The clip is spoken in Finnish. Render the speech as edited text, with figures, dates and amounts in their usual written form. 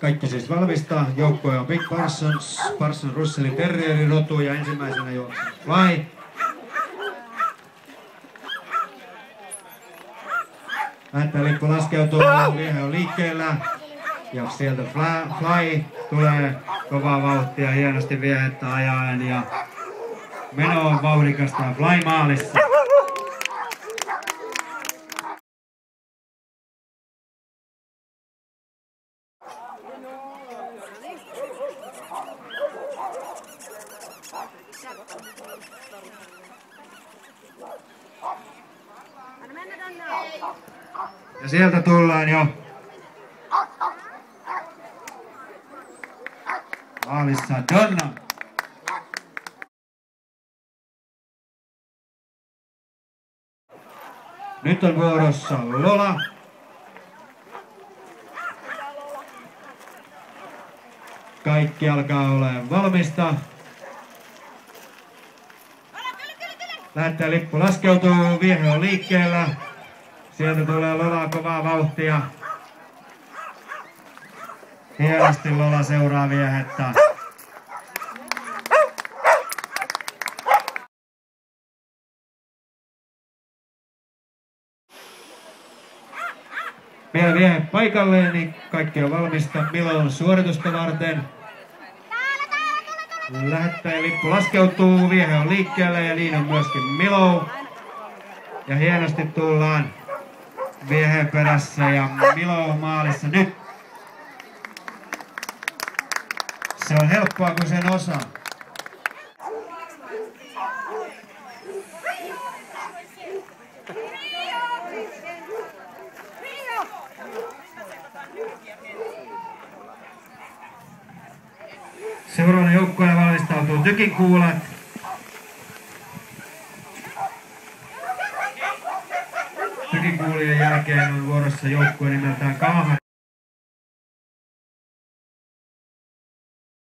Kaikki siis valmistaa. Joukkue on Big Parsons, Parson Russellin Terrierin rotu ja ensimmäisenä juoksee Fly. Lähtölippu laskeutuu, viehe on liikkeellä. Ja sieltä Fly tulee kovaa vauhtia hienosti viehettä ajaen ja meno on vauhdikasta Fly maalissa. Ja sieltä tullaan jo maalissa Donna. Nyt on vuorossa Lola. Kaikki alkaa olemaan valmista. Lähtee lippu laskeutuu, viehe on liikkeellä. Sieltä tulee Lola kovaa vauhtia. Hienosti Lola seuraa viehettä. Vielä viehe paikalleen, niin kaikki on valmista Milon suoritusta varten. Lähettäjän lippu laskeutuu, viehe on liikkeellä ja niin on myöskin Milo. Ja hienosti tullaan vieheen perässä ja Milo maalissa nyt. Se on helppoa kun sen osaa. Seuraavana joukkueena valmistautuu tykinkuulat. Tykinkuulien jälkeen on vuorossa joukkue nimeltään Kaahat.